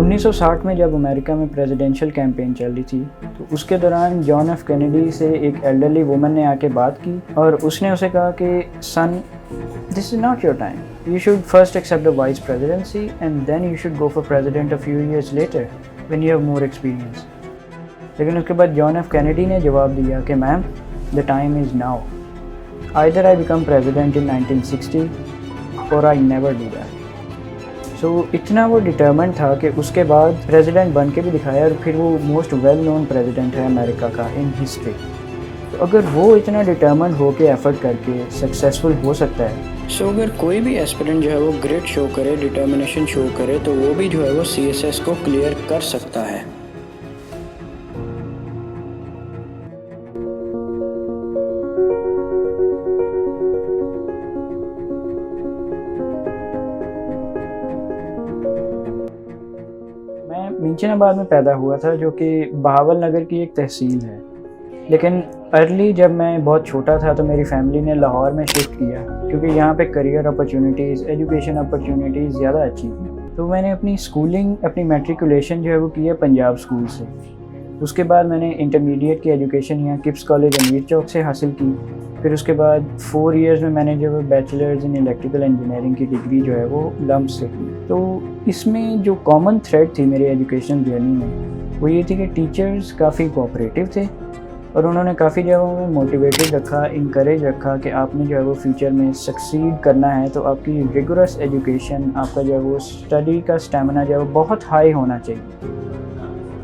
1960 में जब अमेरिका में प्रेसिडेंशियल कैंपेन चल रही थी तो उसके दौरान जॉन एफ कैनेडी से एक एल्डरली वुमन ने आके बात की और उसने उसे कहा कि son, this is not your time, you should first accept the vice presidency and then you should go for president a few years later when you have more experience. लेकिन उसके बाद जॉन एफ कैनेडी ने जवाब दिया कि ma'am, the time is now, either I become president in 1960 और I never do that. So इतना वो डिटर्मेंट था कि उसके बाद प्रेसिडेंट बन के भी दिखाया और फिर वो मोस्ट वेल नोन प्रेसिडेंट है अमेरिका का इन हिस्ट्री। तो अगर वो इतना डिटर्मेंट हो के एफर्ट करके सक्सेसफुल हो सकता है, सो अगर कोई भी एस्पिरेंट जो है वो ग्रिट शो करे, डिटर्मिनेशन शो करे, तो वो भी जो है वो CSS को क्लियर कर सकता है। मिंचनाबाद में पैदा हुआ था, जो कि बहावल नगर की एक तहसील है। लेकिन अर्ली जब मैं बहुत छोटा था तो मेरी फैमिली ने लाहौर में शिफ्ट किया, क्योंकि यहाँ पे करियर अपॉर्चुनिटीज़, एजुकेशन अपॉर्चुनिटीज़ ज़्यादा अच्छी थी। तो मैंने अपनी स्कूलिंग, अपनी मैट्रिकुलेशन जो है वो किया पंजाब स्कूल से। उसके बाद मैंने इंटरमीडिएट की एजुकेशन यहाँ किप्स कॉलेज अमीर चौक से हासिल की। फिर उसके बाद 4 इयर्स में मैंने जो बैचलर्स इन इलेक्ट्रिकल इंजीनियरिंग की डिग्री जो है वो लम्ब से की। तो इसमें जो कॉमन थ्रेड थी मेरी एजुकेशन जर्नी में वो ये थी कि टीचर्स काफ़ी कोऑपरेटिव थे और उन्होंने काफ़ी जगहों में मोटिवेटेड रखा, इनकरेज रखा कि आपने जो है वो फ्यूचर में सक्सीड करना है तो आपकी रिगोरस एजुकेशन, आपका जो है वो स्टडी का स्टेमिना जो है वो बहुत हाई होना चाहिए।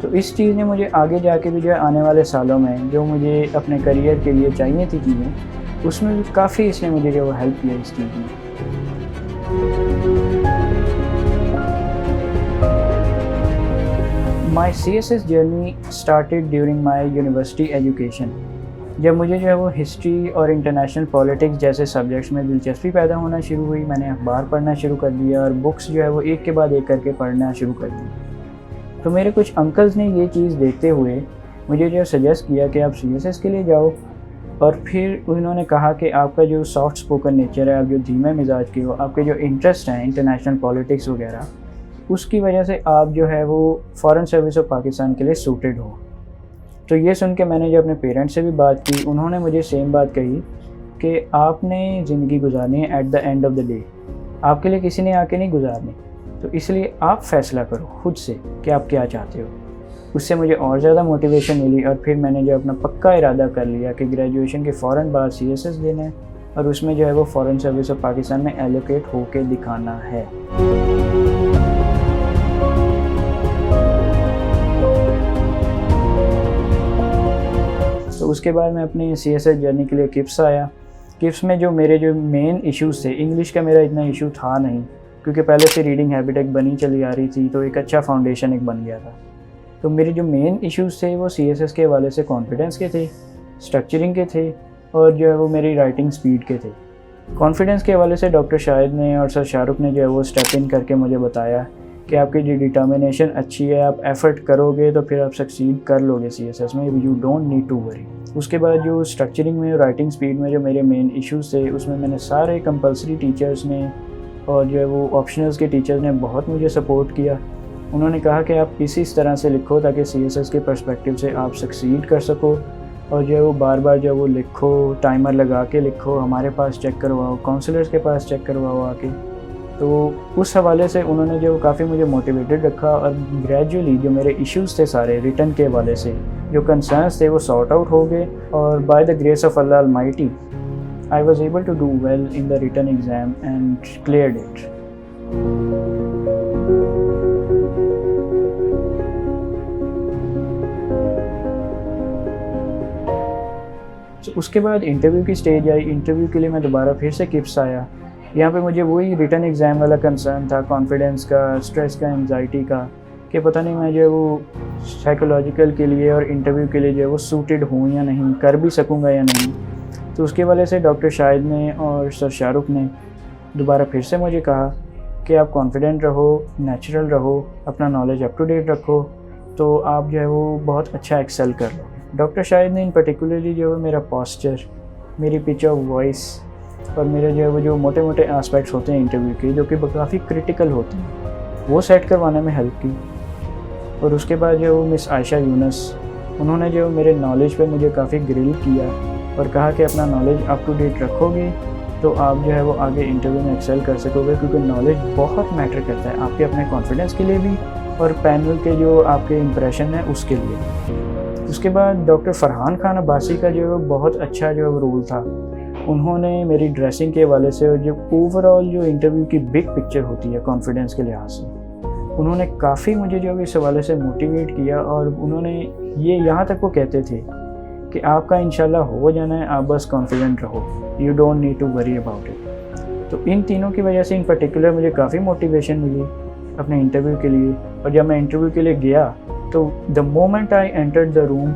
तो इस चीज़ ने मुझे आगे जाके भी जो है आने वाले सालों में जो मुझे अपने करियर के लिए चाहिए थी चीज़ें, उसमें भी काफ़ी इसने मुझे जो हेल्प किया इस चीज़ में। माई CSS journey started during my university education. जब मुझे जो है वो हिस्ट्री और इंटरनेशनल पॉलिटिक्स जैसे सब्जेक्ट्स में दिलचस्पी पैदा होना शुरू हुई, मैंने अखबार पढ़ना शुरू कर दिया और बुक्स जो है वो एक के बाद एक करके पढ़ना शुरू कर दी। तो मेरे कुछ अंकल्स ने ये चीज़ देखते हुए मुझे जो सजेस्ट किया कि आप CSS के लिए जाओ, और फिर उन्होंने कहा कि आपका जो सॉफ्ट स्पोकन नेचर है, आप जो धीमे मिजाज के हो, आपके जो इंटरेस्ट हैं इंटरनेशनल पॉलिटिक्स वगैरह, उसकी वजह से आप जो है वो फॉरेन सर्विस ऑफ पाकिस्तान के लिए सूटेड हो। तो ये सुन के मैंने जो अपने पेरेंट्स से भी बात की, उन्होंने मुझे सेम बात कही कि आपने ज़िंदगी गुजारनी है, at the end of the day आपके लिए किसी ने आके नहीं गुजारनी, तो इसलिए आप फैसला करो खुद से कि आप क्या चाहते हो। उससे मुझे और ज़्यादा मोटिवेशन मिली और फिर मैंने जो अपना पक्का इरादा कर लिया कि ग्रेजुएशन के फ़ौरन बाद CSS देना है और उसमें जो है वो फॉरेन सर्विस ऑफ पाकिस्तान में एलोकेट होके दिखाना है। तो उसके बाद मैं अपनी CSS जर्नी के लिए किप्स आया। किप्स में जो मेरे जो मेन इश्यूज़ थे, इंग्लिश का मेरा इतना इशू था नहीं क्योंकि पहले से रीडिंग हैबिट एक बनी चली आ रही थी, तो एक अच्छा फाउंडेशन एक बन गया था। तो मेरे जो मेन इश्यूज़ थे वो CSS के हवाले से कॉन्फिडेंस के थे, स्ट्रक्चरिंग के थे और जो है वो मेरी राइटिंग स्पीड के थे। कॉन्फिडेंस के हवाले से डॉक्टर शाहिद ने और सर शाहरुख ने जो है वो स्टेप इन करके मुझे बताया कि आपकी जो डिटर्मिनेशन अच्छी है, आप एफ़र्ट करोगे तो फिर आप सक्सीड कर लोगे CSS में, you don't need to worry. उसके बाद जो स्ट्रक्चरिंग में, राइटिंग स्पीड में जो मेरे मेन इश्यूज़ थे, उसमें मैंने सारे कंपलसरी टीचर्स ने और जो है वो ऑप्शनल्स के टीचर्स ने बहुत मुझे सपोर्ट किया। उन्होंने कहा कि आप इस तरह से लिखो ताकि CSS के पर्सपेक्टिव से आप सक्सीड कर सको, और जो है वो बार बार जो है वो लिखो, टाइमर लगा के लिखो, हमारे पास चेक करवाओ, काउंसलर्स के पास चेक करवाओ आके। तो उस हवाले से उन्होंने जो काफ़ी मुझे मोटिवेटेड रखा और ग्रेजुअली जो मेरे इश्यूज़ थे सारे रिटर्न के हवाले से, जो कंसर्न्स थे वो सॉर्ट आउट हो गए और by the grace of Allah Almighty I was able to do well in the written exam and cleared it. तो उसके बाद इंटरव्यू की स्टेज आई। इंटरव्यू के लिए मैं दोबारा फिर से किप्स आया। यहाँ पे मुझे वही रिटन एग्ज़ाम वाला कंसर्न था, कॉन्फिडेंस का, स्ट्रेस का, एंजाइटी का, कि पता नहीं मैं जो है वो साइकोलॉजिकल के लिए और इंटरव्यू के लिए जो है वो सूटेड हूँ या नहीं, कर भी सकूँगा या नहीं। तो उसके वाले से डॉक्टर शाहिद ने और सर शाहरुख ने दोबारा फिर से मुझे कहा कि आप कॉन्फिडेंट रहो, नेचुरल रहो, अपना नॉलेज अप टू डेट रखो, तो आप जो है वो बहुत अच्छा एक्सेल कर लो। डॉक्टर शाहिद ने इन पर्टिकुलरली जो है मेरा पोस्चर, मेरी पिच ऑफ वॉइस और मेरे जो है वो जो मोटे मोटे एस्पेक्ट्स होते हैं इंटरव्यू के, जो कि काफ़ी क्रिटिकल होते हैं, वो सेट करवाने में हेल्प की। और उसके बाद जो मिस आयशा यूनुस, उन्होंने जो मेरे नॉलेज पे मुझे काफ़ी ग्रिल किया और कहा कि अपना नॉलेज अप टू डेट रखोगे तो आप जो है वो आगे इंटरव्यू में एक्सेल कर सकोगे, क्योंकि नॉलेज बहुत मैटर करता है आपके अपने कॉन्फिडेंस के लिए भी और पैनल के जो आपके इंप्रेशन है उसके लिए। उसके बाद डॉक्टर फरहान खान अब्बासी का जो बहुत अच्छा जो रोल था, उन्होंने मेरी ड्रेसिंग के हवाले से और जो ओवरऑल जो इंटरव्यू की बिग पिक्चर होती है कॉन्फिडेंस के लिहाज से, उन्होंने काफ़ी मुझे जो इस हवाले से मोटिवेट किया। और उन्होंने ये यहाँ तक वो कहते थे कि आपका इंशाल्लाह हो जाना है, आप बस कॉन्फिडेंट रहो, you don't need to worry about it. तो इन तीनों की वजह से इन पर्टिकुलर मुझे काफ़ी मोटिवेशन मिली अपने इंटरव्यू के लिए। और जब मैं इंटरव्यू के लिए गया तो the moment I entered the room,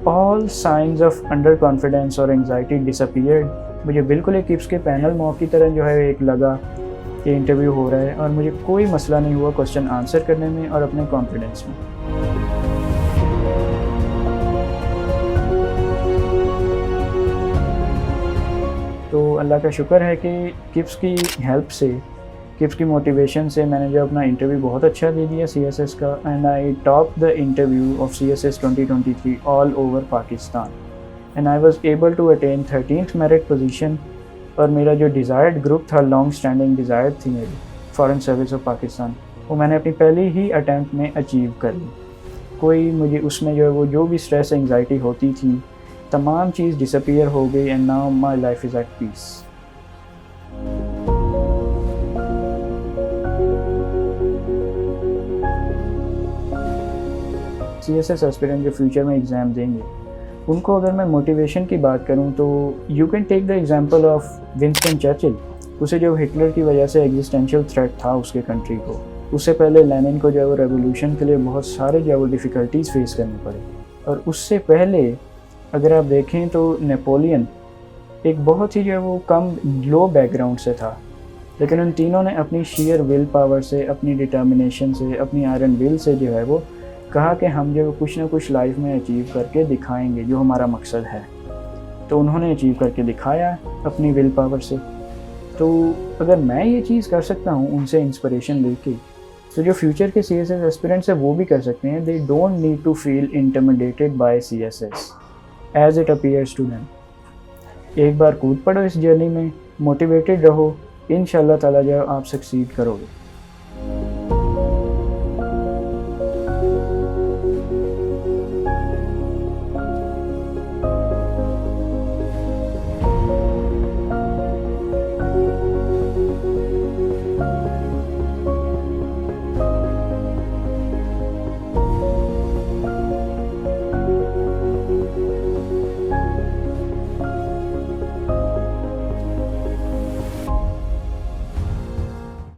all science of under confidence और एंग्जाइटी डिसअपीयर्ड। मुझे बिल्कुल एक किप्स के पैनल मॉक की तरह जो है एक लगा कि इंटरव्यू हो रहा है और मुझे कोई मसला नहीं हुआ क्वेश्चन आंसर करने में और अपने कॉन्फिडेंस में। तो अल्लाह का शुक्र है कि किप्स की हेल्प से, किप्स की मोटिवेशन से मैंने जो अपना इंटरव्यू बहुत अच्छा दे दिया CSS का, and I top the interview of CSS 2023 all over Pakistan and I was able to attain 13th merit position. और मेरा जो डिज़ायर्ड ग्रुप था, लॉन्ग स्टैंडिंग डिज़ायर थी मेरी फॉरेन सर्विस ऑफ पाकिस्तान, वो मैंने अपनी पहली ही अटैम्प्ट में अचीव कर ली। कोई मुझे उसमें जो है वो जो भी स्ट्रेस एंग्जाइटी होती थी, तमाम चीज़ डिसअपीयर हो गई and now my life is at peace. CSS aspirant जो फ्यूचर में एग्ज़ाम देंगे, उनको अगर मैं मोटिवेशन की बात करूं तो you can take the example of Winston Churchill. उसे जो हिटलर की वजह से एग्जिस्टेंशियल थ्रेट था उसके कंट्री को, उससे पहले लेनिन को जो है वो रेवोल्यूशन के लिए बहुत सारे जो है वो डिफ़िकल्टीज़ फेस करनी पड़ी। और उससे पहले अगर आप देखें तो नेपोलियन एक बहुत ही जो है वो कम लो बैकग्राउंड से था, लेकिन उन तीनों ने अपनी शीयर विल पावर से, अपनी डिटर्मिनेशन से, अपनी आयरन विल से जो है वो कहा कि हम जो कुछ ना कुछ लाइफ में अचीव करके दिखाएंगे जो हमारा मकसद है। तो उन्होंने अचीव करके दिखाया अपनी विल पावर से। तो अगर मैं ये चीज़ कर सकता हूँ उनसे इंस्पिरेशन लेके, तो जो फ्यूचर के CSS एस्पिरेंट्स है वो भी कर सकते हैं। They don't need to feel intimidated by CSS as it appears to them. एक बार कूद पड़ो इस जर्नी में, मोटिवेटेड रहो, इंशाल्लाह ताला जो आप सक्सीड करोगे।